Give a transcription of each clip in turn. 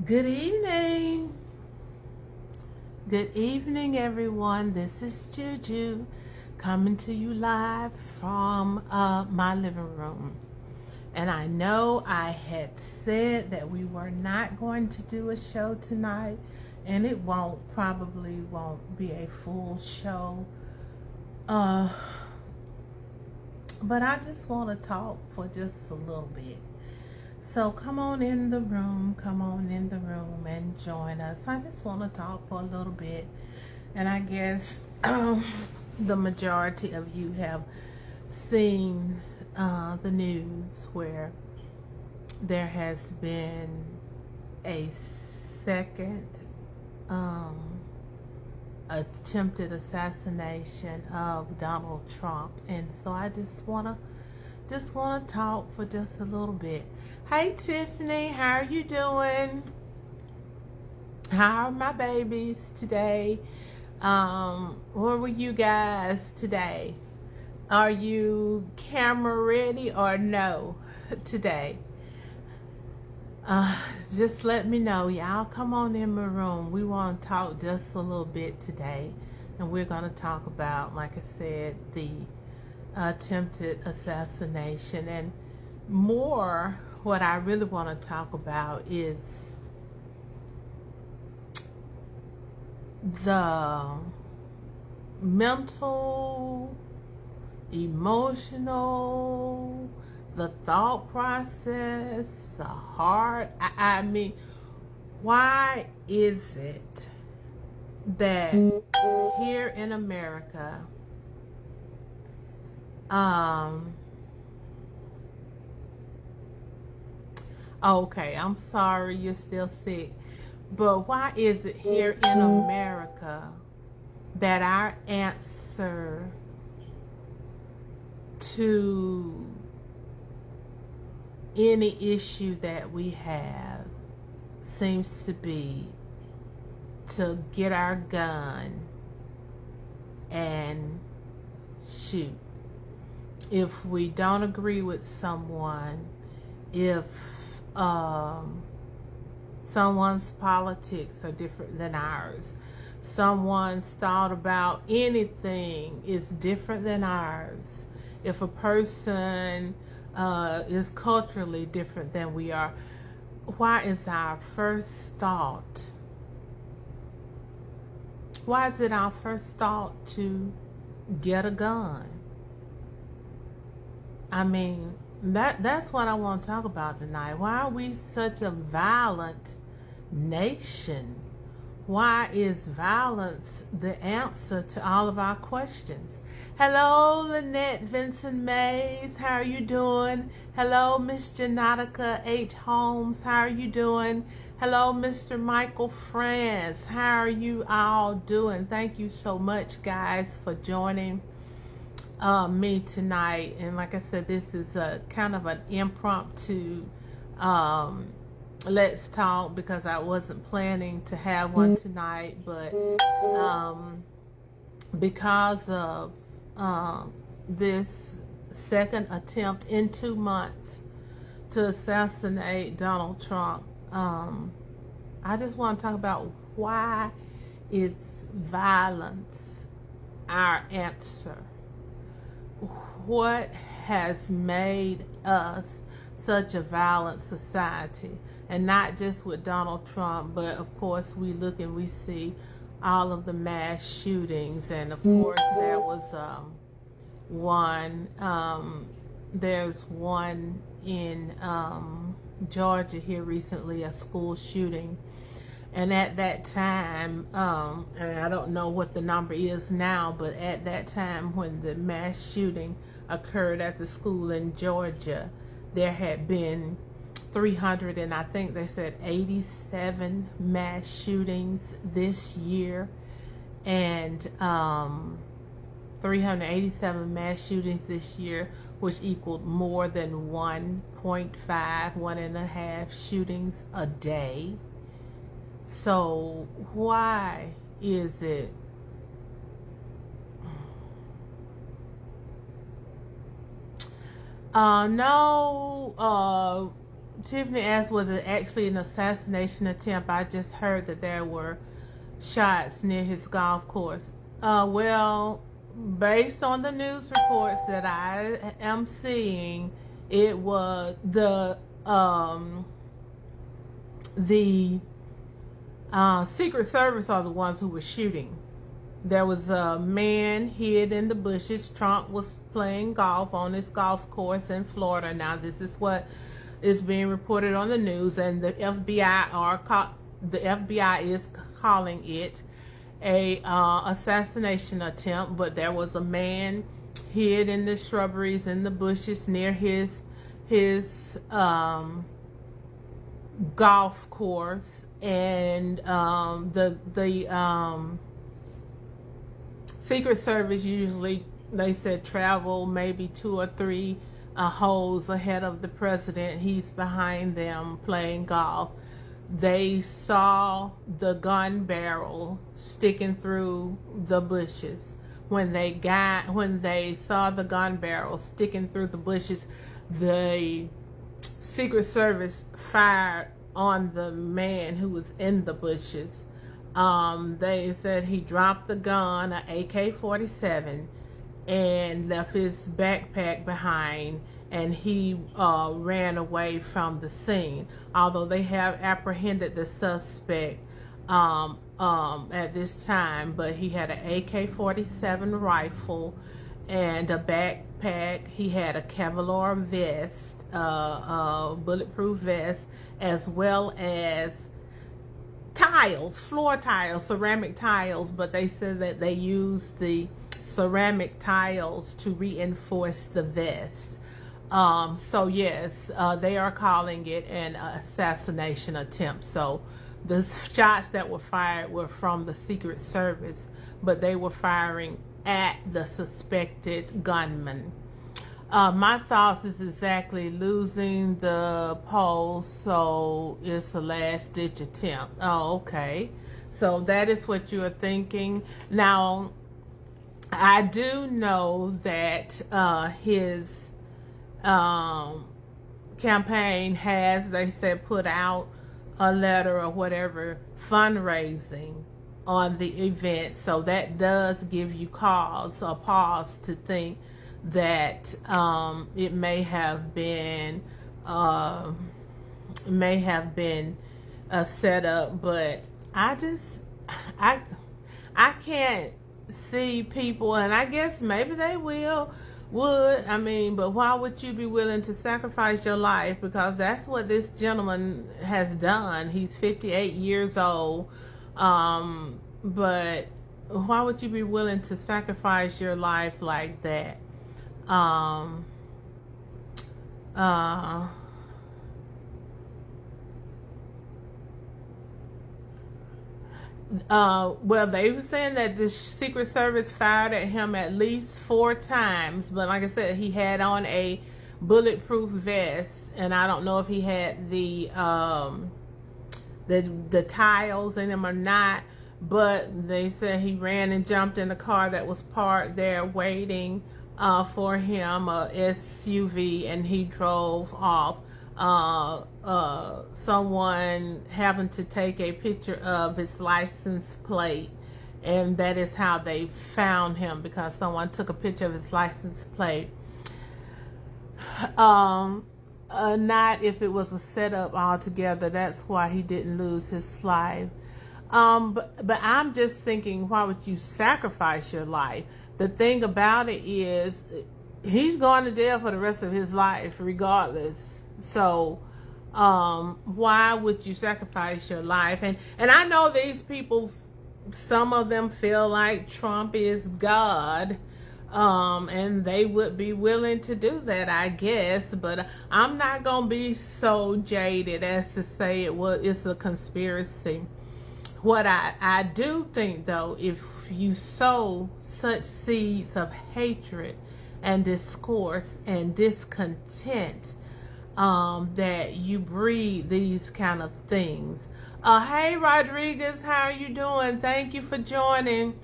Good evening. Good evening, everyone. This is Juju coming to you live from my living room. And I know I had said that we were not going to do a show tonight, and it probably won't be a full show. But I just want to talk for just a little bit. So come on in the room, and join us. I just want to talk for a little bit. And I guess the majority of you have seen the news where there has been a second attempted assassination of Donald Trump. And so I just want to talk for just a little bit. Hey Tiffany, how are you doing? How are my babies today? Where were you guys today? Are you camera ready or no today? Just let me know. Y'all come on in my room. We want to talk just a little bit today. And we're going to talk about, like I said, the attempted assassination. And more, what I really want to talk about is the mental, emotional, the thought process, the heart. I mean, why is it that here in America, okay, I'm sorry you're still sick, but why is it here in America that our answer to any issue that we have seems to be to get our gun and shoot? If we don't agree with someone, if someone's politics are different than ours, someone's thought about anything is different than ours, if a person is culturally different than we are, why is our first thought, why is it our first thought to get a gun? I mean, that's what I want to talk about tonight. Why are we such a violent nation? Why is violence the answer to all of our questions? Hello, Lynette Vincent Mays. How are you doing? Hello, Miss Janotica H. Holmes. How are you doing? Hello, Mr. Michael France. How are you all doing? Thank you so much, guys, for joining me tonight. And like I said, this is a kind of an impromptu let's talk, because I wasn't planning to have one tonight, but because of this second attempt in 2 months to assassinate Donald Trump, I just want to talk about why is violence our answer. What has made us such a violent society? And not just with Donald Trump, but of course we look and we see all of the mass shootings. And of course there was one, there's one in Georgia here recently, a school shooting. And at that time, and I don't know what the number is now, but at that time when the mass shooting occurred at the school in Georgia, there had been 300 and I think they said 87 mass shootings this year, and 387 mass shootings this year, which equaled more than 1.5 shootings a day. So why is it no Tiffany asked, was it actually an assassination attempt? I just heard that there were shots near his golf course. Well, based on the news reports that I am seeing, it was the Secret Service are the ones who were shooting. There was a man hid in the bushes. Trump was playing golf on his golf course in Florida. Now, this is what is being reported on the news, and the FBI is calling it a assassination attempt. But there was a man hid in the shrubberies in the bushes near his golf course, and the Secret Service usually, they said, travel maybe 2 or 3 holes ahead of the president. He's behind them playing golf. They saw the gun barrel sticking through the bushes. When they saw the gun barrel sticking through the bushes, the Secret Service fired on the man who was in the bushes. They said he dropped the gun, an AK-47, and left his backpack behind, and he ran away from the scene. Although they have apprehended the suspect at this time, but he had an AK-47 rifle and a backpack. He had a Kevlar vest, bulletproof vest, as well as tiles, floor tiles, ceramic tiles, but they said that they used the ceramic tiles to reinforce the vest. So yes, they are calling it an assassination attempt. So the shots that were fired were from the Secret Service, but they were firing at the suspected gunman. My thoughts is exactly losing the poll, so it's a last-ditch attempt. Oh, okay. So that is what you are thinking. Now, I do know that his campaign has, they said, put out a letter or whatever fundraising on the event. So that does give you pause to think that it may have been a setup, but I can't see people, and I guess maybe they would, I mean, but why would you be willing to sacrifice your life? Because that's what this gentleman has done. He's 58 years old, but why would you be willing to sacrifice your life like that? Well, they were saying that the Secret Service fired at him at least 4 times, but like I said, he had on a bulletproof vest, and I don't know if he had the tiles in him or not, but they said he ran and jumped in the car that was parked there waiting for him, a SUV, and he drove off. Someone happened to take a picture of his license plate, and that is how they found him, because someone took a picture of his license plate. Not if it was a setup altogether. That's why he didn't lose his life. But I'm just thinking, why would you sacrifice your life? The thing about it is, he's going to jail for the rest of his life regardless. So why would you sacrifice your life? And I know these people, some of them feel like Trump is God, and they would be willing to do that, I guess, but I'm not gonna be so jaded as to say it's a conspiracy. What I do think, though, if you sow such seeds of hatred and discourse and discontent, that you breed these kind of things. Hey Rodriguez, how are you doing? Thank you for joining.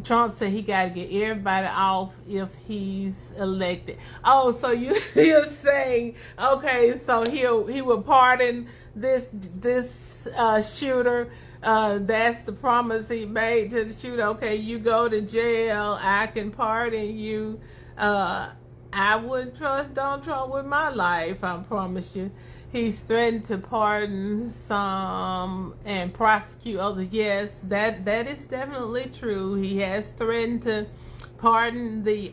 Trump said he got to get everybody off if he's elected. Oh, so you're saying, okay, so he will pardon this shooter. That's the promise he made to the shooter. Okay, you go to jail, I can pardon you. I wouldn't trust Donald Trump with my life, I promise you. He's threatened to pardon some and prosecute others. Yes, that is definitely true. He has threatened to pardon the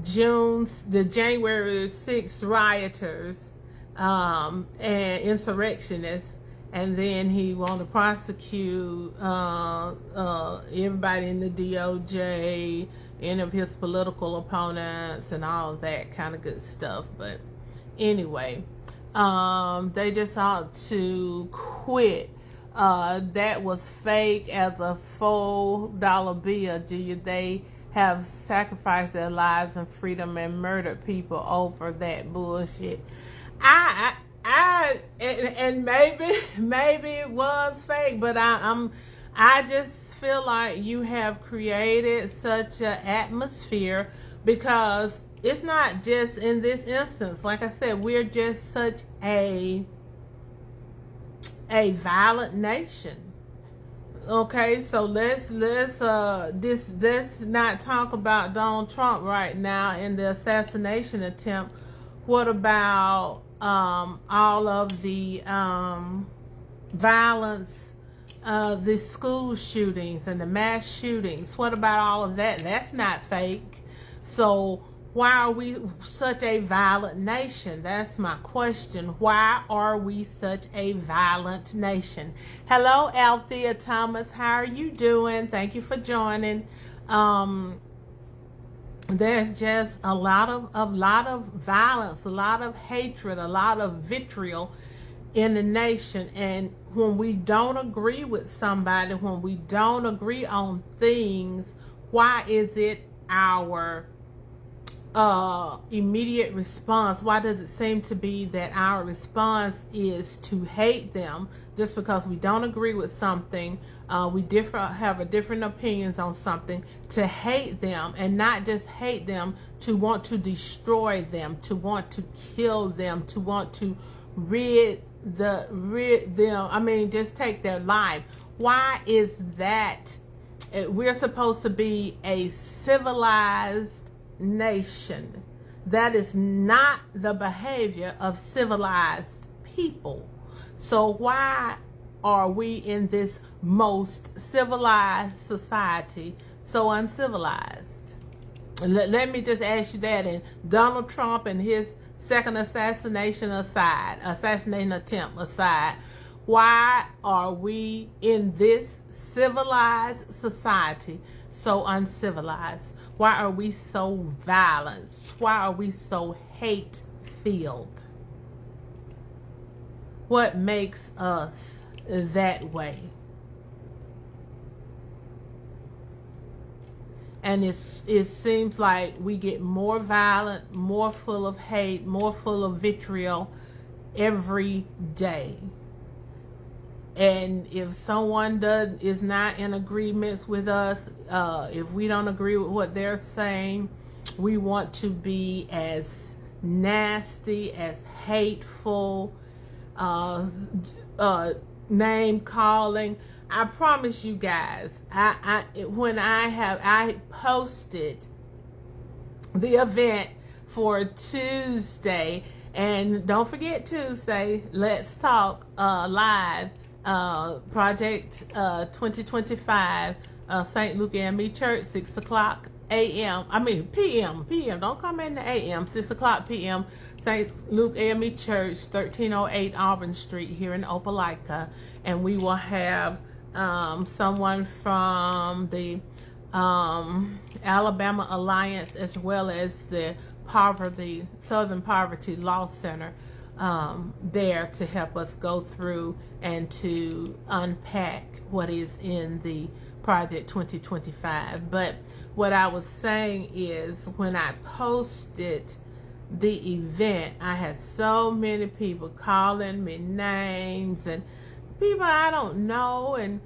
January 6th rioters and insurrectionists, and then he want to prosecute everybody in the DOJ, any of his political opponents, and all of that kind of good stuff. But anyway, they just ought to quit. That was fake as a $4 bill. They have sacrificed their lives and freedom and murdered people over that bullshit. And maybe it was fake, but I just feel like you have created such an atmosphere, because it's not just in this instance. Like I said, we're just such a violent nation. Okay, so let's not talk about Donald Trump right now and the assassination attempt. What about all of the violence, the school shootings and the mass shootings? What about all of that? That's not fake. So why are we such a violent nation? That's my question. Why are we such a violent nation? Hello, Althea Thomas. How are you doing? Thank you for joining. There's just a lot of violence, a lot of hatred, a lot of vitriol in the nation. And when we don't agree with somebody, when we don't agree on things, why is it our immediate response? Why does it seem to be that our response is to hate them just because we don't agree with something? We have different opinions on something, to hate them, and not just hate them, to want to destroy them, to want to kill them, to want to rid them. I mean, just take their life. Why is that? We're supposed to be a civilized nation. That is not the behavior of civilized people. So why are we in this most civilized society so uncivilized? Let me just ask you that. And Donald Trump and his second assassination attempt aside, why are we in this civilized society so uncivilized? Why are we so violent? Why are we so hate-filled? What makes us that way? And it seems like we get more violent, more full of hate, more full of vitriol every day. And if someone is not in agreement with us, if we don't agree with what they're saying, we want to be as nasty, as hateful, name calling. I promise you guys, I posted the event for Tuesday, and don't forget Tuesday, Let's Talk Live, Project 2025, St. Luke AME Church, 6 o'clock a.m. I mean p.m. Don't come in the a.m. 6 o'clock p.m. St. Luke AME Church, 1308 Auburn Street here in Opelika, and we will have someone from the Alabama Alliance, as well as the Southern Poverty Law Center, there to help us go through and to unpack what is in the Project 2025. But what I was saying is, when I posted the event, I had so many people calling me names, and people I don't know, and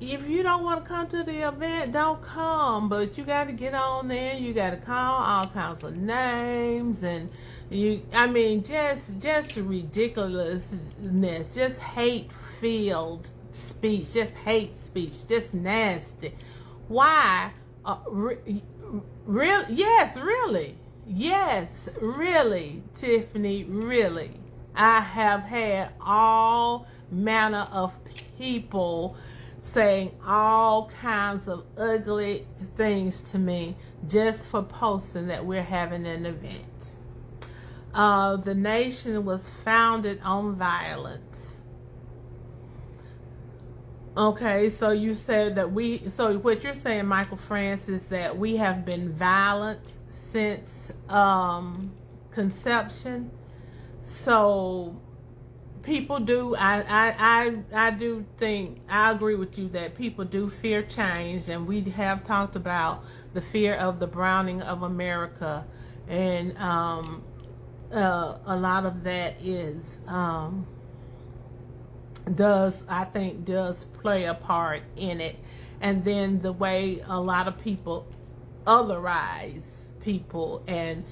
if you don't want to come to the event, don't come. But you got to get on there. You got to call all kinds of names, and I mean, just ridiculousness, just hate-filled speech, just hate speech, just nasty. Why? Yes, really, Tiffany, really. I have had all manner of people saying all kinds of ugly things to me just for posting that we're having an event. The nation was founded on violence. Okay, so you said that so what you're saying, Michael Francis, is that we have been violent since conception. So people do, I do think, I agree with you that people do fear change, and we have talked about the fear of the browning of America, and a lot of that is does play a part in it. And then the way a lot of people otherize people and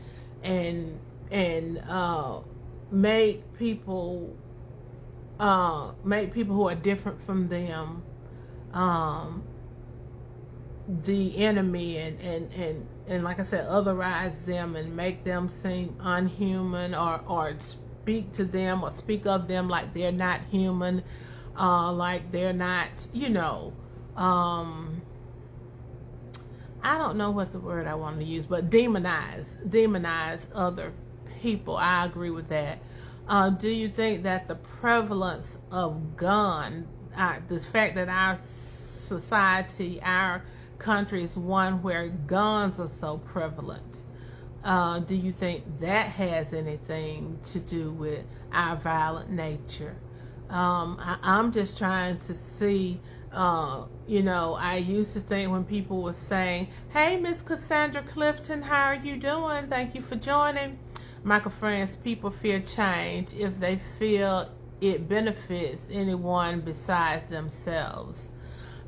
make people who are different from them the enemy, and like I said, otherize them and make them seem unhuman, or speak to them or speak of them like they're not human, like they're not, I don't know what the word I want to use, but demonize other people. I agree with that. Do you think that the prevalence of gun, the fact that our society, our country is one where guns are so prevalent, do you think that has anything to do with our violent nature? I'm just trying to see, I used to think when people were saying, hey, Miss Cassandra Clifton, how are you doing? Thank you for joining. Michael Francis, people fear change if they feel it benefits anyone besides themselves.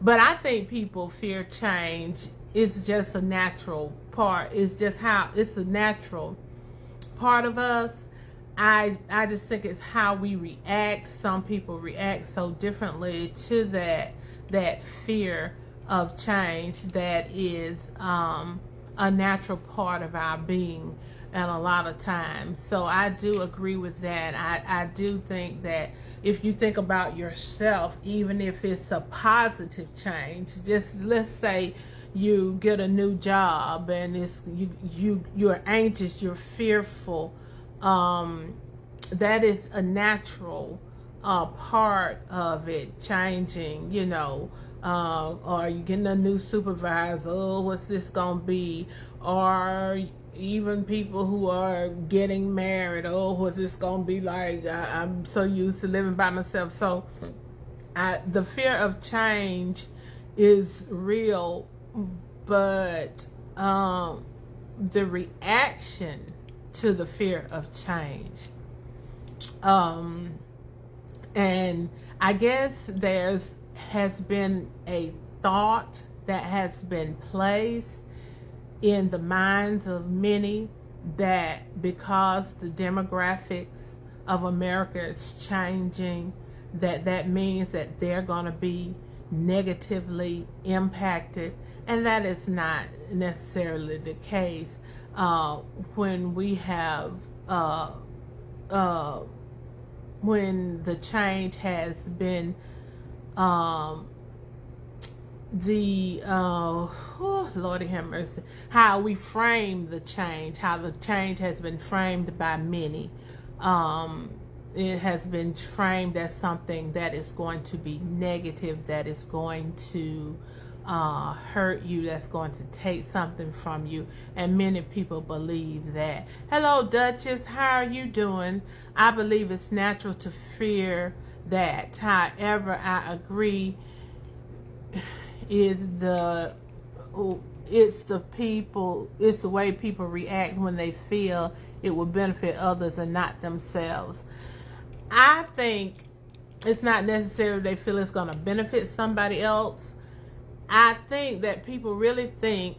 But I think people fear change. It's just a natural part. It's just how it's a natural part of us. I just think it's how we react. Some people react so differently to that fear of change that is a natural part of our being, and a lot of times. So I do agree with that. I do think that if you think about yourself, even if it's a positive change, just let's say you get a new job and you're anxious, you're fearful, that is a natural part of it changing, or you getting a new supervisor, oh, what's this gonna be? Or even people who are getting married, oh, what's this gonna be like? I'm so used to living by myself. So the fear of change is real, but the reaction to the fear of change, and I guess has been a thought that has been placed in the minds of many that because the demographics of America is changing, that means that they're going to be negatively impacted, and that is not necessarily the case. When we have when the change has been Lordy have mercy, how we frame the change, how the change has been framed by many. It has been framed as something that is going to be negative, that is going to hurt you, that's going to take something from you, and many people believe that. Hello, Duchess, how are you doing? I believe it's natural to fear that. However, I agree, it's the way people react when they feel it will benefit others and not themselves. I think it's not necessarily they feel it's going to benefit somebody else. I think that people really think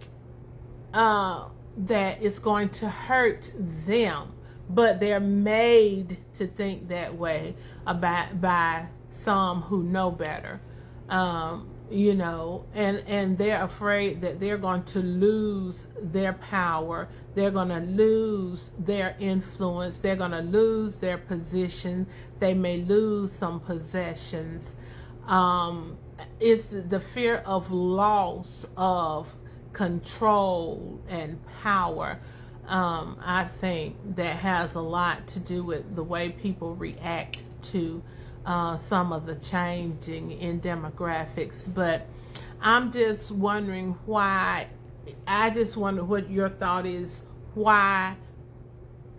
that it's going to hurt them, but they're made to think that way by some who know better. You know, and they're afraid that they're going to lose their power, they're going to lose their influence, they're going to lose their position, they may lose some possessions. It's the fear of loss of control and power. I think that has a lot to do with the way people react to some of the changing in demographics. But I'm just wondering why, I just wonder what your thought is, why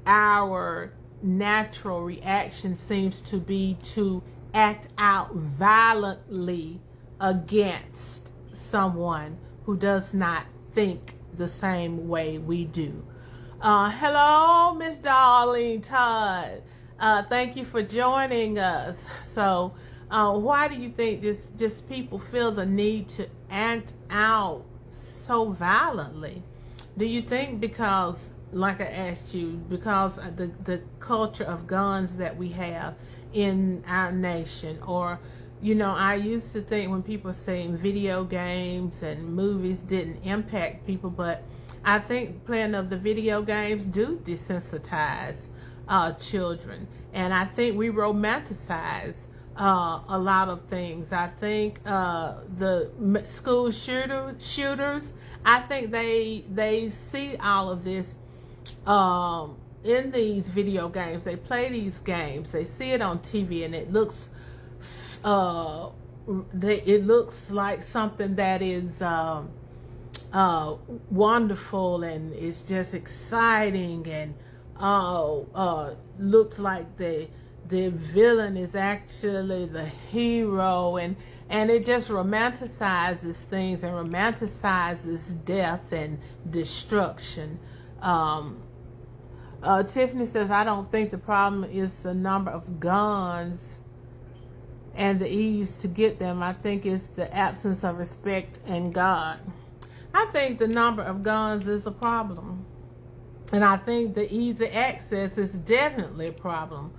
our natural reaction seems to be to act out violently against someone who does not think the same way we do. Hello, Miss Darlene Todd. Thank you for joining us. So, why do you think just people feel the need to act out so violently? Do you think because, like I asked you, because of the culture of guns that we have in our nation? Or, you know, I used to think when people say video games and movies didn't impact people, but I think playing of the video games do desensitize children, and I think we romanticize a lot of things. I think the school shooters, I think they see all of this in these video games. They play these games, they see it on TV, and it looks like something that is wonderful, and it's just exciting, and looks like the villain is actually the hero, and it just romanticizes things and romanticizes death and destruction. Tiffany says, I don't think the problem is the number of guns and the ease to get them. I think it's the absence of respect in God. I think the number of guns is a problem. And I think the easy access is definitely a problem.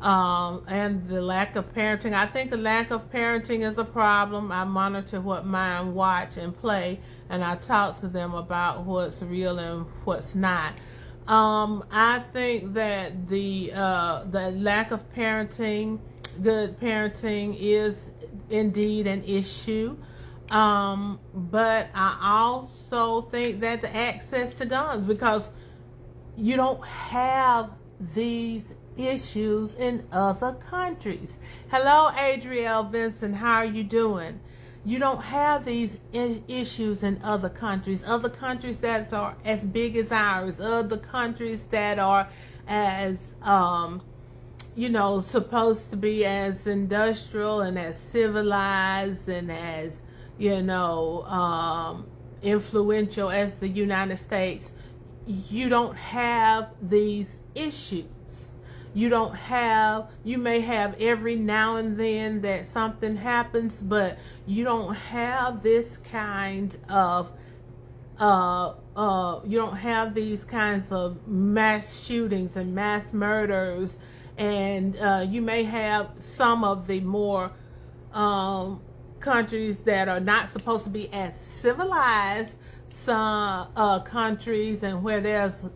And the lack of parenting. I think the lack of parenting is a problem. I monitor what mine watch and play, and I talk to them about what's real and what's not. I think that the lack of parenting, good parenting, is indeed an issue. But I also think that the access to guns, because you don't have these issues in other countries. Hello, Adrielle Vincent. How are you doing? You don't have these issues in other countries that are as big as ours, other countries that are as, you know, supposed to be as industrial and as civilized and as, you know, influential as the United States. You don't have these issues. You may have every now and then that something happens, but you don't have this kind of, you don't have these kinds of mass shootings and mass murders, and you may have some of the more countries that are not supposed to be as civilized, some countries, and where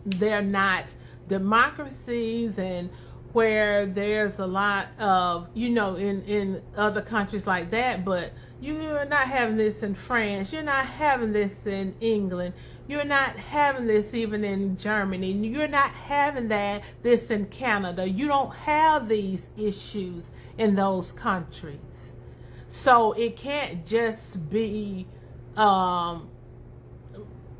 they're not democracies, and where there's a lot of, you know, in other countries like that. But you're not having this in France, you're not having this in England, you're not having this even in Germany, you're not having this in Canada. You don't have these issues in those countries. So it can't just be,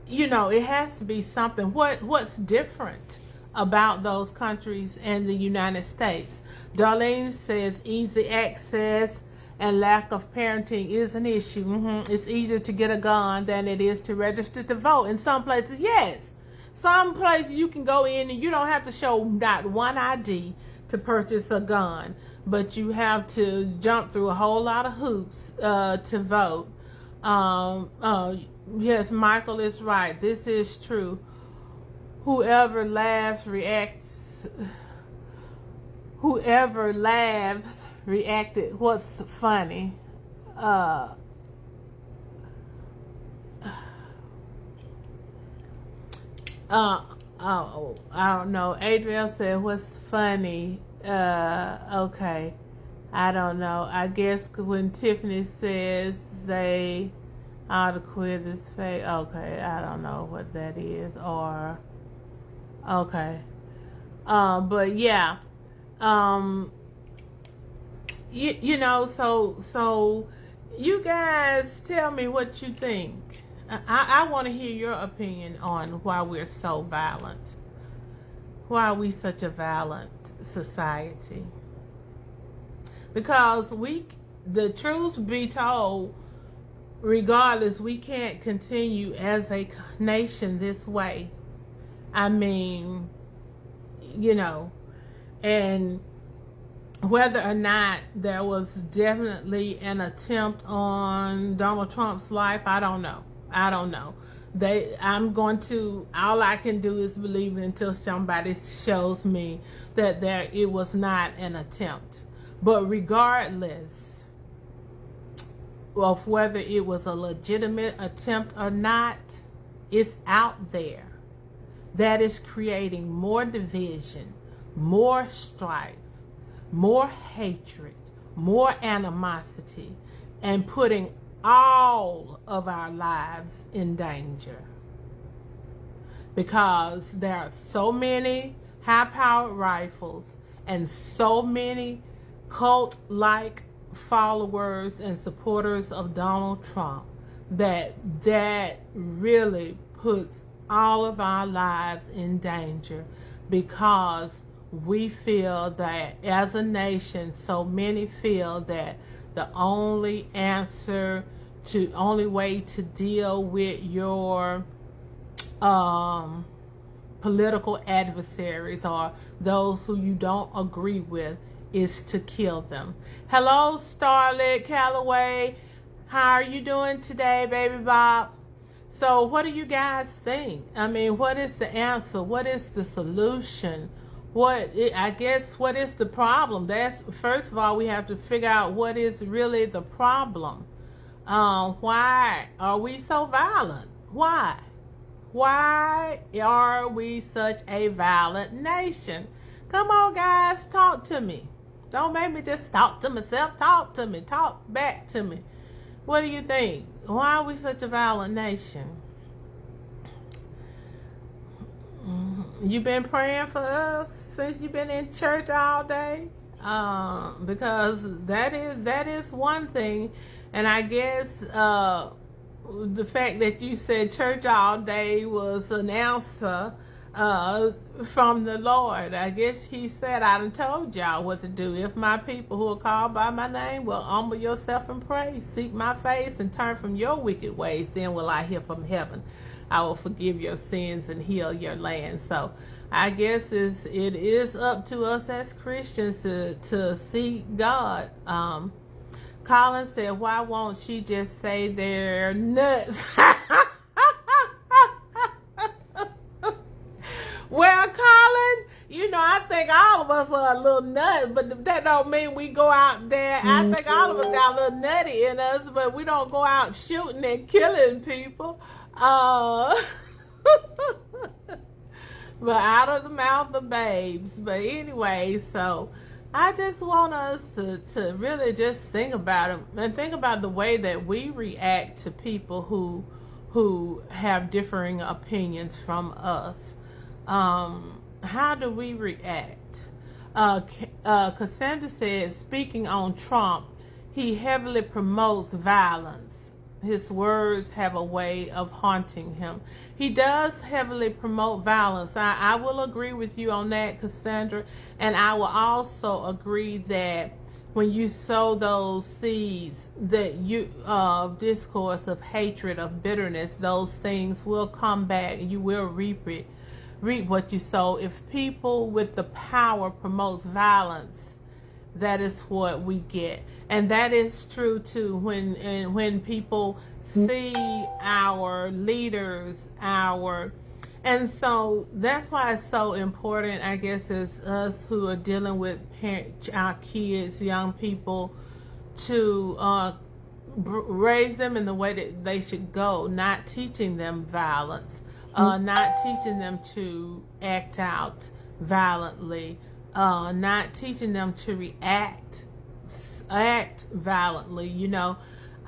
you know, it has to be something. What's different about those countries and the United States? Darlene says easy access and lack of parenting is an issue. It's easier to get a gun than it is to register to vote. In some places, yes. Some places you can go in and you don't have to show not one ID to purchase a gun, but you have to jump through a whole lot of hoops to vote. Yes, Michael is right. This is true. Whoever laughs reacts. Whoever laughs reacted. What's funny? Uh, oh, I don't know. Adriel said, "What's funny?" Okay, I don't know. I guess when Tiffany says they ought to quit this fake. Okay, I don't know what that is. Or okay, but yeah, um, you know. So you guys tell me what you think. I want to hear your opinion on why we're so violent. Why are we such a violent society? Because the truth be told, regardless, we can't continue as a nation this way. I mean, you know, and whether or not there was definitely an attempt on Donald Trump's life, I don't know. All I can do is believe it until somebody shows me that it was not an attempt. But regardless of whether it was a legitimate attempt or not, it's out there. That is creating more division, more strife, more hatred, more animosity, and putting all of our lives in danger. Because there are so many high-powered rifles and so many cult-like followers and supporters of Donald Trump that really puts all of our lives in danger, because we feel that as a nation, so many feel that the only way to deal with your political adversaries or those who you don't agree with is to kill them. Hello, Starlet Calloway. How are you doing today, baby Bob? So what do you guys think? I mean, what is the answer? What is the solution? What is the problem? First of all, we have to figure out what is really the problem. Why are we so violent? Why? Why are we such a violent nation? Come on, guys, talk to me. Don't make me just talk to myself. Talk to me. Talk back to me. What do you think? Why are we such a violent nation? You been praying for us since you've been in church all day? Because that is one thing. And I guess the fact that you said church all day was an answer from the Lord. I guess he said, I done told y'all what to do. If my people who are called by my name will humble yourself and pray, seek my face and turn from your wicked ways, then will I hear from heaven. I will forgive your sins and heal your land. So I guess it is up to us as Christians to seek God. Colin said, why won't she just say they're nuts? Well, Colin, I think all of us are a little nuts, but that don't mean we go out there. I think all of us got a little nutty in us, but we don't go out shooting and killing people. But out of the mouth of babes. But anyway, so I just want us to really just think about it and think about the way that we react to people who have differing opinions from us. How do we react? Cassandra said, speaking on Trump, he heavily promotes violence. His words have a way of haunting him. He does heavily promote violence. I will agree with you on that, Cassandra. And I will also agree that when you sow those seeds of discourse, of hatred, of bitterness, those things will come back. You will reap what you sow. If people with the power promotes violence, that is what we get. And that is true too when people see our leaders, and so that's why it's so important, I guess, as us who are dealing with our kids, young people, to raise them in the way that they should go, not teaching them violence, not teaching them to act out violently, not teaching them to act violently,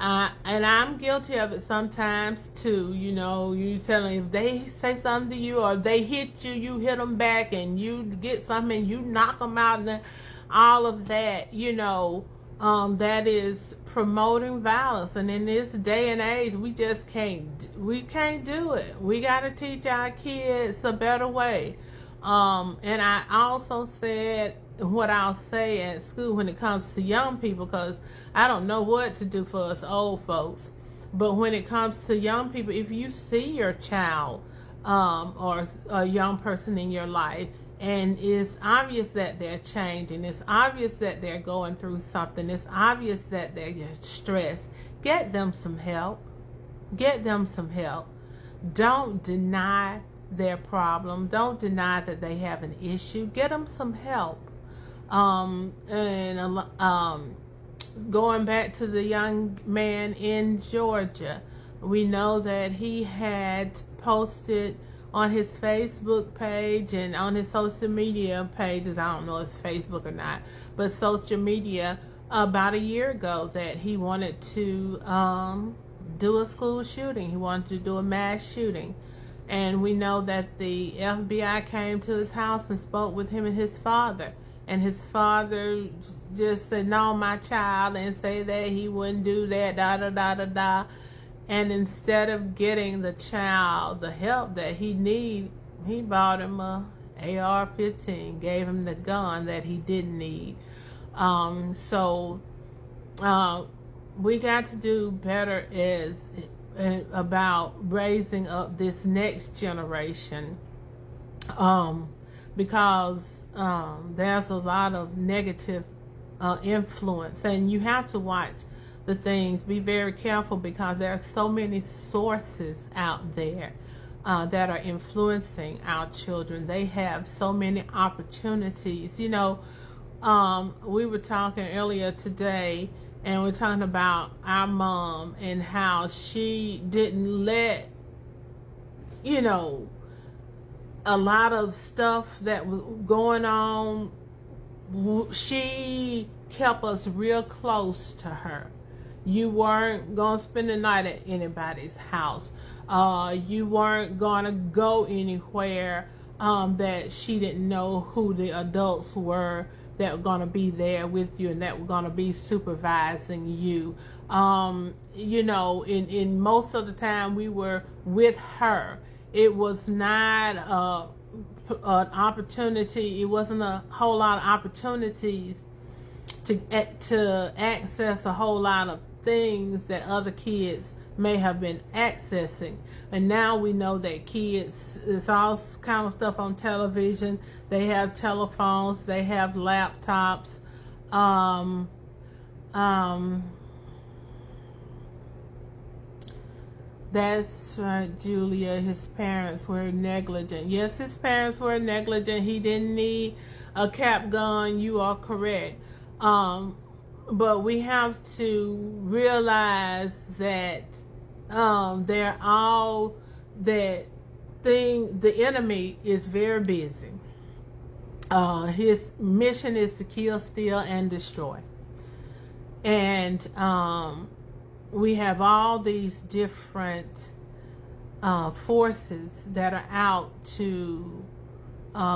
and I'm guilty of it sometimes too. You tell them, if they say something to you or if they hit you, you hit them back, and you get something and you knock them out, and all of that, that is promoting violence. And in this day and age, we can't do it. We got to teach our kids a better way. And I also said what I'll say at school when it comes to young people, because I don't know what to do for us old folks. But when it comes to young people, if you see your child or a young person in your life, and it's obvious that they're changing, it's obvious that they're going through something, it's obvious that they're stressed, get them some help. Get them some help. Don't deny their problem. Don't deny that they have an issue. Get them some help. Going back to the young man in Georgia, we know that he had posted on his Facebook page and on his social media pages, I don't know if it's Facebook or not, but social media, about a year ago, that he wanted to do a school shooting. He wanted to do a mass shooting. And we know that the FBI came to his house and spoke with him and his father. And his father just said, no, my child, and say that he wouldn't do that, da-da-da-da-da. And instead of getting the child the help that he needed, he bought him a AR-15, gave him the gun that he didn't need. We got to do better about raising up this next generation, because there's a lot of negative influence, and you have to watch the things. Be very careful, because there are so many sources out there that are influencing our children. They have so many opportunities. We were talking earlier today, and we're talking about our mom and how she didn't let, a lot of stuff that was going on. She kept us real close to her. You weren't going to spend the night at anybody's house. You weren't going to go anywhere that she didn't know who the adults were that were going to be there with you and that were going to be supervising you. In most of the time we were with her. It was not an opportunity. It wasn't a whole lot of opportunities to access a whole lot of things that other kids may have been accessing. And now we know that kids, it's all kind of stuff on television. They have telephones, they have laptops. That's right, Julia. His parents were negligent. Yes, his parents were negligent. He didn't need a cap gun. You are correct. But we have to realize that the enemy is very busy. His mission is to kill, steal, and destroy. And we have all these different forces that are out to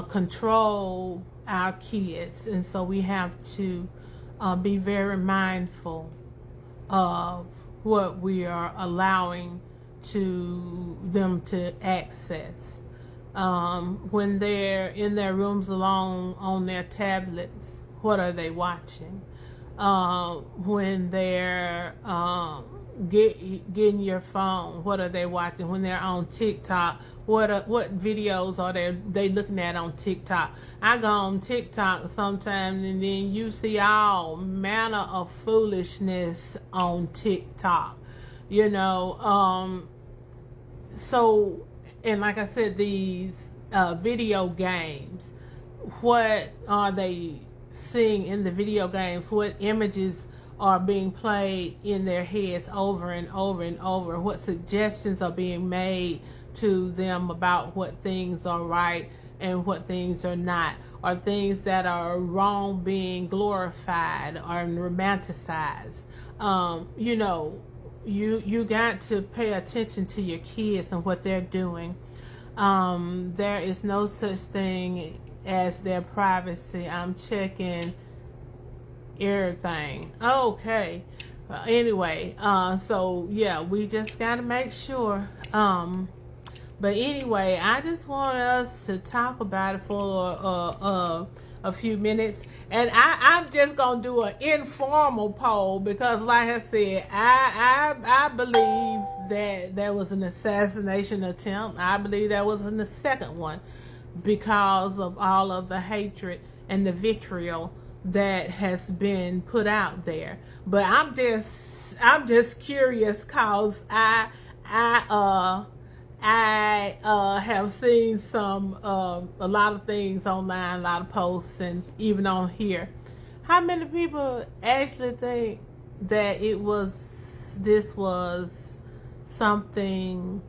control our kids. And so we have to be very mindful of what we are allowing them to access. When they're in their rooms alone on their tablets, what are they watching? when they're getting your phone. What are they watching when they're on TikTok? What videos are they looking at on TikTok? I go on TikTok sometimes, and then you see all manner of foolishness on TikTok. You know, so, and like I said, these video games, what are they seeing in the video games? What images are being played in their heads over and over and over? What suggestions are being made to them about what things are right and what things are not? Are things that are wrong being glorified or romanticized? You know, you got to pay attention to your kids and what they're doing. There is no such thing as their privacy. I'm checking everything. Okay. Anyway, so yeah, we just got to make sure. But anyway, I just want us to talk about it for a few minutes. And I'm just going to do an informal poll because, like I said, I believe that there was an assassination attempt. I believe there was a second one because of all of the hatred and the vitriol that has been put out there. But I'm just curious because I have seen a lot of things online, a lot of posts, and even on here. How many people actually think that this was something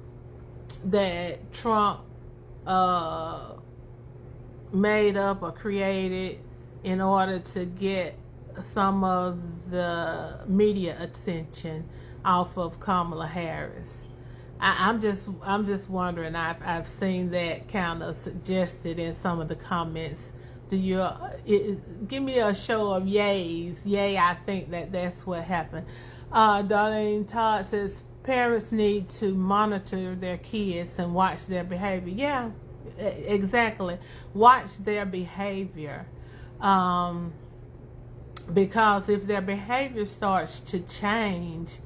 that Trump made up or created in order to get some of the media attention off of Kamala Harris? I'm just wondering. I've seen that kind of suggested in some of the comments. Give me a show of yays? Yay, I think that's what happened. Darlene Todd says parents need to monitor their kids and watch their behavior. Yeah, exactly. Watch their behavior. Because if their behavior starts to change,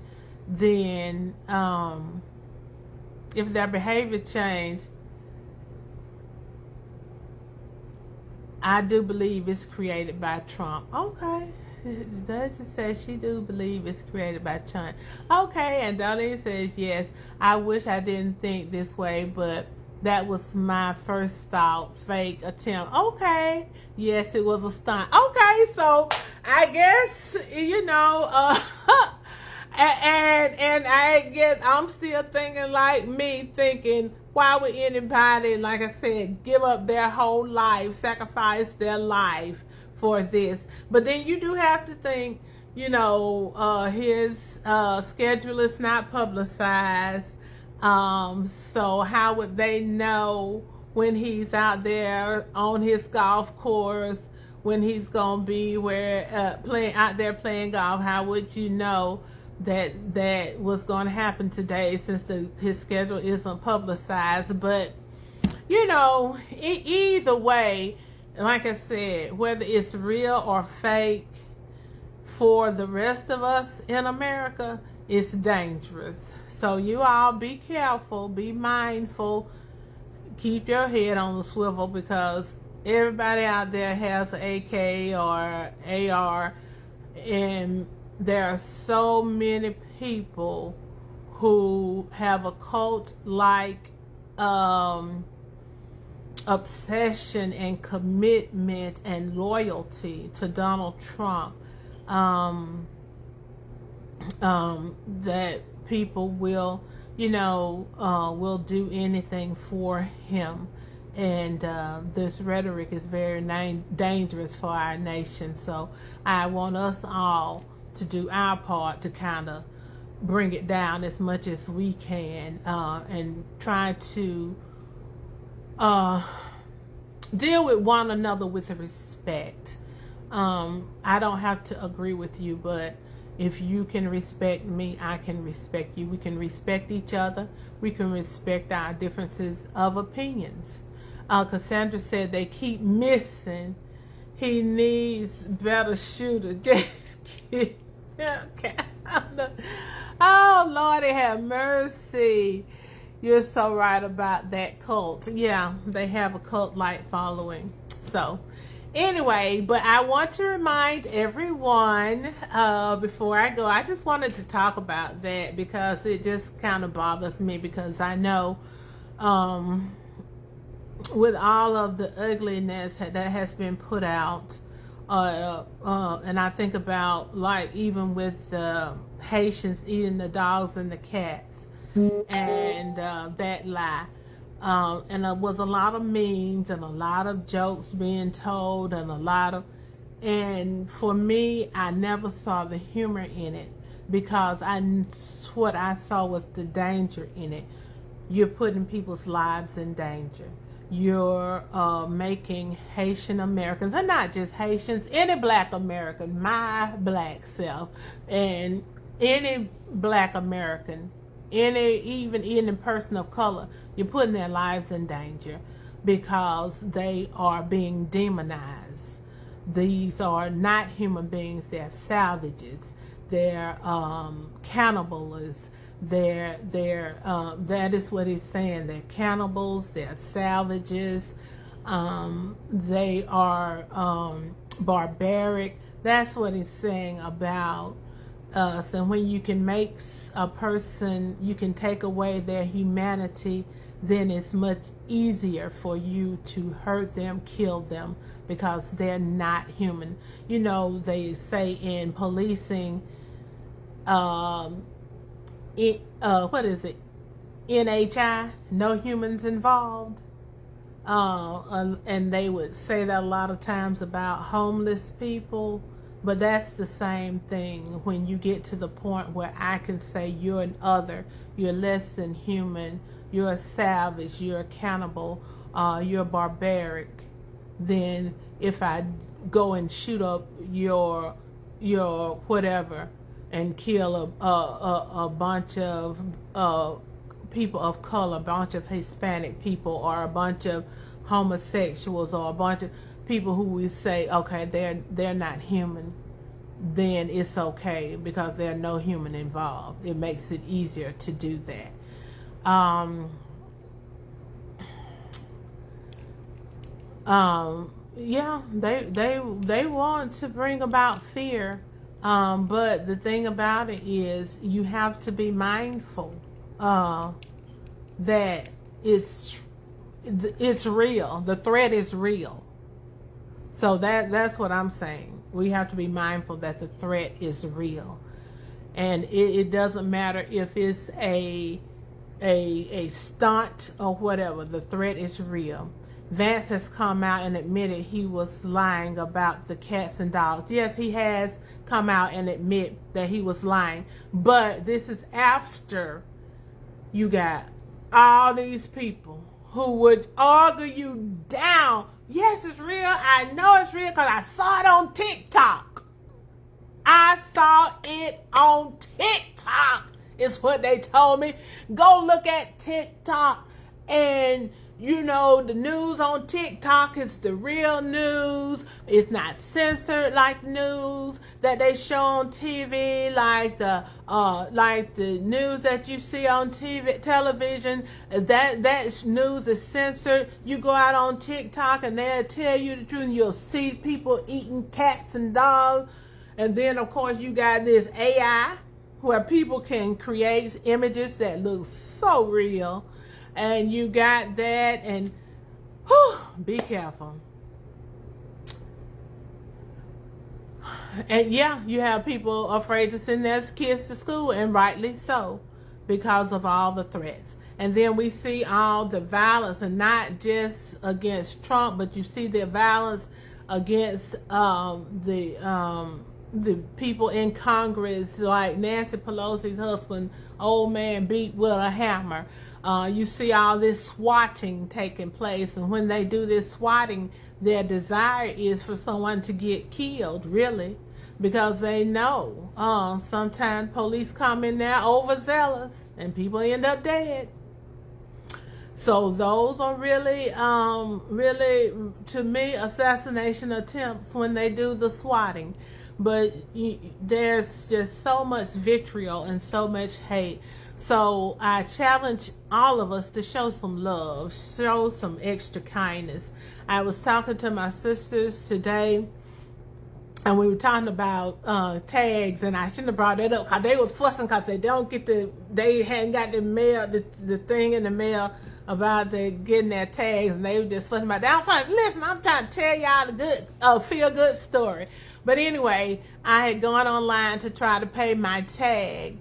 then if their behavior change, I do believe it's created by Trump. Okay. The judge says she do believe it's created by Trump. Okay, and Darlene says, yes, I wish I didn't think this way, but that was my first thought. Fake attempt. Okay. Yes, it was a stunt. Okay, so I guess, you know, and I guess I'm still thinking like me, thinking, why would anybody, like I said, give up their whole life, sacrifice their life for this? But then you do have to think, you know, his schedule is not publicized. So how would they know when he's out there on his golf course, when he's gonna be out there playing golf? How would you know that was going to happen today, since his schedule isn't publicized? But you know, either way, like I said, whether it's real or fake, for the rest of us in America, it's dangerous. So you all be careful, be mindful, keep your head on the swivel, because everybody out there has an AK or AR, and there are so many people who have a cult-like obsession and commitment and loyalty to Donald Trump, that people will, you know, will do anything for him. And this rhetoric is very dangerous for our nation. So I want us all to do our part to kind of bring it down as much as we can, and try to deal with one another with respect. I don't have to agree with you, but if you can respect me, I can respect you. We can respect each other. We can respect our differences of opinions. Cassandra said they keep missing. He needs better shooter. Just Okay. Oh, Lordy have mercy. You're so right about that cult. Yeah, they have a cult-like following. So, anyway, but I want to remind everyone before I go, I just wanted to talk about that because it just kind of bothers me because I know with all of the ugliness that has been put out, and I think about like even with the Haitians eating the dogs and the cats, and that lie. And there was a lot of memes and a lot of jokes being told and for me, I never saw the humor in it because what I saw was the danger in it. You're putting people's lives in danger. You're making Haitian Americans, and not just Haitians, any black American, my black self, and any black American, even any person of color, you're putting their lives in danger because they are being demonized. These are not human beings, they're savages, they're cannibals. That is what he's saying. They're cannibals. They're savages. They are barbaric. That's what he's saying about us. And when you can make a person, you can take away their humanity, then it's much easier for you to hurt them, kill them, because they're not human. You know, they say in policing, what is it? NHI, no humans involved. And they would say that a lot of times about homeless people, but that's the same thing when you get to the point where I can say you're an other, you're less than human, you're a savage, you're a cannibal, you're barbaric. Then if I go and shoot up your whatever, and kill a bunch of people of color, a bunch of Hispanic people, or a bunch of homosexuals, or a bunch of people who we say, okay, they're not human, then it's okay because there's no human involved. It makes it easier to do that. Yeah, they want to bring about fear. But the thing about it is you have to be mindful that it's real. The threat is real. So that's what I'm saying. We have to be mindful that the threat is real. And it doesn't matter if it's a stunt or whatever. The threat is real. Vance has come out and admitted he was lying about the cats and dogs. Yes, he has come out and admit that he was lying. But this is after you got all these people who would argue you down. Yes, it's real. I know it's real because I saw it on TikTok. I saw it on TikTok is what they told me. Go look at TikTok, and you know, the news on TikTok is the real news. It's not censored like news that they show on TV, like the news that you see on television. That news is censored. You go out on TikTok and they'll tell you the truth. And you'll see people eating cats and dogs. And then, of course, you got this AI where people can create images that look so real. And you got that, and be careful. And yeah, you have people afraid to send their kids to school, and rightly so, because of all the threats. And then we see all the violence, and not just against Trump, but you see the violence against the people in Congress, like Nancy Pelosi's husband, old man beat with a hammer. You see all this swatting taking place, and when they do this swatting, their desire is for someone to get killed, really, because they know sometimes police come in there overzealous and people end up dead. So those are really, really, to me, assassination attempts when they do the swatting. but there's just so much vitriol and so much hate. So I challenge all of us to show some love, show some extra kindness. I was talking to my sisters today, and we were talking about tags, and I shouldn't have brought that up because they was fussing because they hadn't got the mail, the thing in the mail about getting their tags, and they were just fussing about that. I was like, listen, I'm trying to tell y'all the good, feel good story. But anyway, I had gone online to try to pay my tag,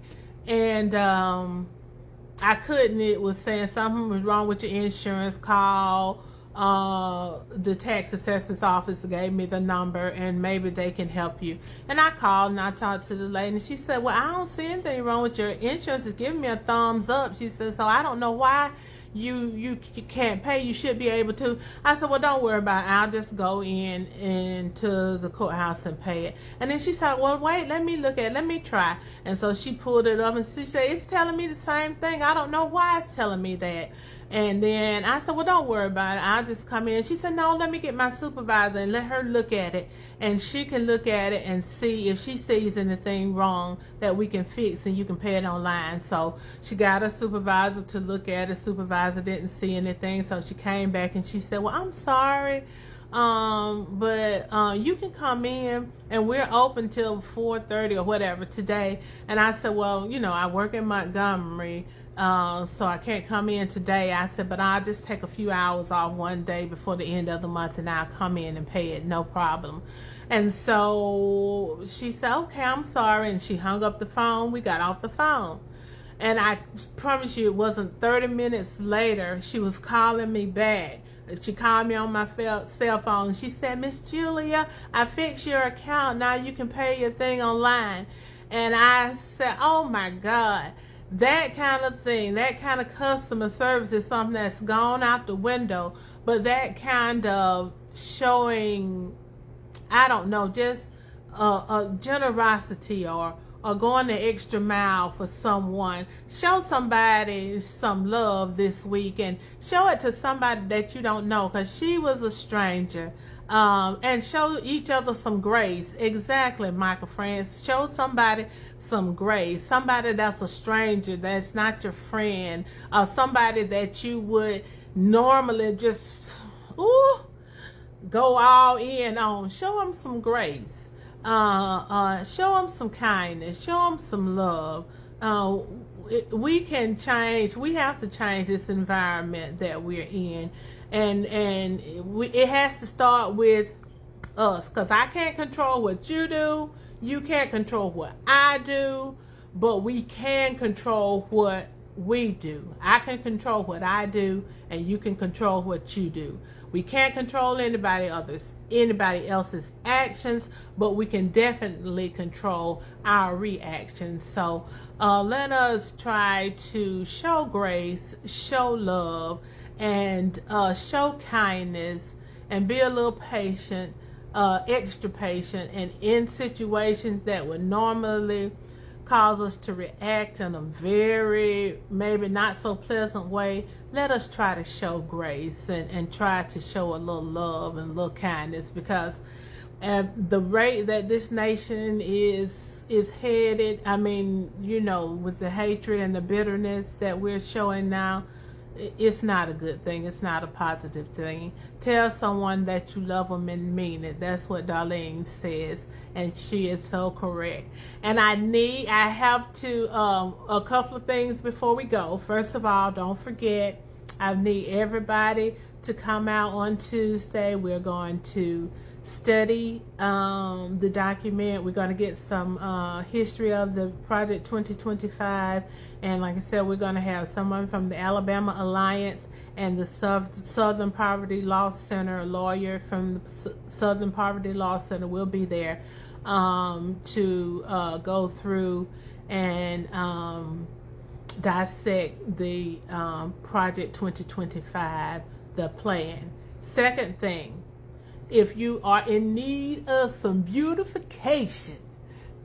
and I couldn't. It was saying something was wrong with your insurance. Call the tax assessor's office, gave me the number, and maybe they can help you. And I called and I talked to the lady, and she said, well, I don't see anything wrong with your insurance. It's giving me a thumbs up. She said, so I don't know why you can't pay. You should be able to. I said, well, don't worry about it. I'll just go into the courthouse and pay it. And then she said, well, wait, let me look at it. Let me try. And so she pulled it up, and she said, it's telling me the same thing. I don't know why it's telling me that. And then I said, well, don't worry about it. I'll just come in. She said, no, let me get my supervisor and let her look at it. And she can look at it and see if she sees anything wrong that we can fix, and you can pay it online. So she got a supervisor to look at it. Supervisor didn't see anything. So she came back and she said, well, I'm sorry, but you can come in, and we're open till 4:30 or whatever today. And I said, well, I work in Montgomery, so I can't come in today. I said, but I'll just take a few hours off one day before the end of the month, and I'll come in and pay it, no problem. And so she said, okay, I'm sorry. And she hung up the phone. We got off the phone. And I promise you, it wasn't 30 minutes later, she was calling me back. She called me on my cell phone. She said, Miss Julia, I fixed your account. Now you can pay your thing online. And I said, oh my God. That kind of thing, that kind of customer service is something that's gone out the window. But that kind of showing, I don't know, just a generosity or going the extra mile for someone. Show somebody some love this week, and show it to somebody that you don't know, because she was a stranger. And show each other some grace. Exactly, Michael Francis. Show somebody some grace. Somebody that's a stranger, that's not your friend, or somebody that you would normally just go all in on. Show them some grace. Show them some kindness. Show them some love. We can change. We have to change this environment that we're in, and it has to start with us, because I can't control what you do. You can't control what I do, but we can control what we do. I can control what I do, and you can control what you do. We can't control anybody else's actions, but we can definitely control our reactions. So let us try to show grace, show love, and show kindness, and be a little patient, extra patient, and in situations that would normally cause us to react in a very maybe not so pleasant way, let us try to show grace and try to show a little love and a little kindness, because at the rate that this nation is headed, I mean, with the hatred and the bitterness that we're showing now, it's not a good thing. It's not a positive thing. Tell someone that you love them and mean it. That's what Darlene says, and she is so correct. And I have to, a couple of things before we go. First of all, don't forget, I need everybody to come out on Tuesday. We're going to study the document. We're going to get some history of the Project 2025. And like I said, we're going to have someone from the Alabama Alliance and the Southern Poverty Law Center, a lawyer from the Southern Poverty Law Center will be there to go through and dissect the Project 2025, the plan. Second thing, if you are in need of some beautification,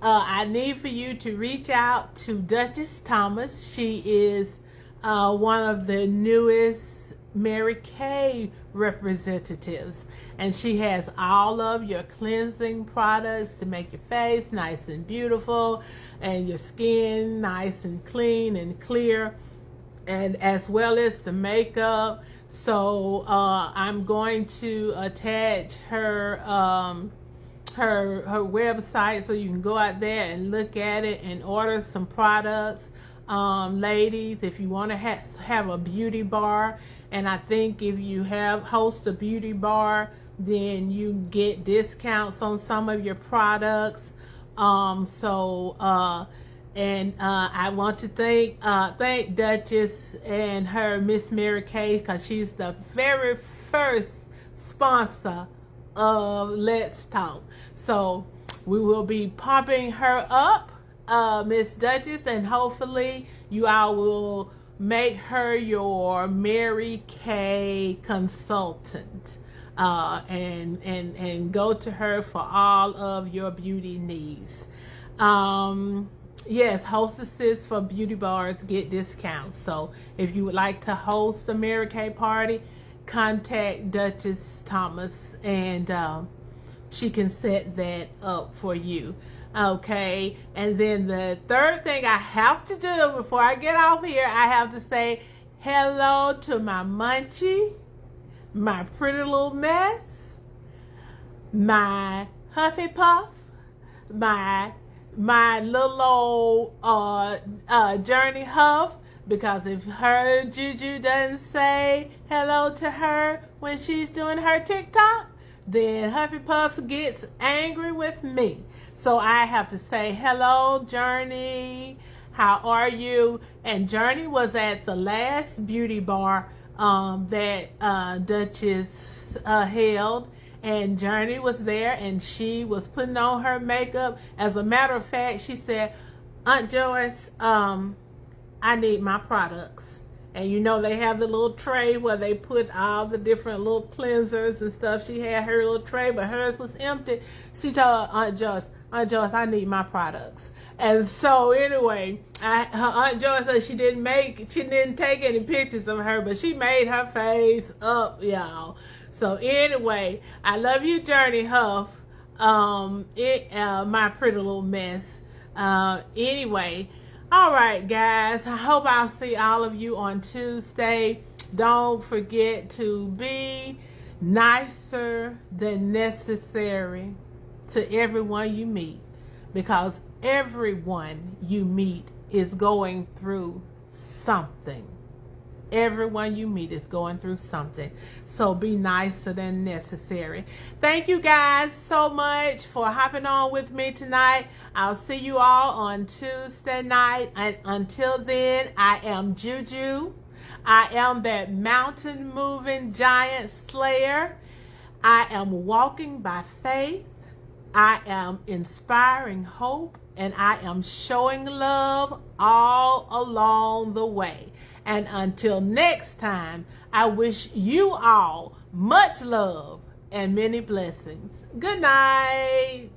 I need for you to reach out to Duchess Thomas. She is one of the newest Mary Kay representatives. And she has all of your cleansing products to make your face nice and beautiful and your skin nice and clean and clear, and as well as the makeup. So I'm going to attach her her website so you can go out there and look at it and order some products. Ladies, if you want to have a beauty bar, and I think if you host a beauty bar, then you get discounts on some of your products. I want to thank Duchess and her Miss Mary Kay, because she's the very first sponsor of Let's Talk. So we will be popping her up, Miss Duchess, and hopefully you all will make her your Mary Kay consultant, and go to her for all of your beauty needs. Yes, hostesses for beauty bars get discounts. So if you would like to host a Mary Kay party, contact Duchess Thomas, and she can set that up for you. Okay, and then the third thing I have to do before I get off here, I have to say hello to my Munchie, my Pretty Little Mess, my Huffy Puff, my little old Journey Huff, because if her Juju doesn't say hello to her when she's doing her TikTok, then Huffy Puffs gets angry with me. So I have to say hello, Journey. How are you? And Journey was at the last beauty bar that Duchess held, and Journey was there, and she was putting on her makeup. As a matter of fact, she said, Aunt Joyce, I need my products. And you know they have the little tray where they put all the different little cleansers and stuff. She had her little tray, but hers was empty. She told Aunt Joyce, I need my products. And so anyway, her Aunt Joyce said she didn't take any pictures of her, but she made her face up, y'all. So anyway, I love you, Journey Huff. My Pretty Little Mess. Anyway, all right, guys. I hope I'll see all of you on Tuesday. Don't forget to be nicer than necessary to everyone you meet, because everyone you meet is going through something. Everyone you meet is going through something. So be nicer than necessary. Thank you guys so much for hopping on with me tonight. I'll see you all on Tuesday night. And until then, I am Juju. I am that mountain moving giant slayer. I am walking by faith. I am inspiring hope. And I am showing love all along the way. And until next time, I wish you all much love and many blessings. Good night.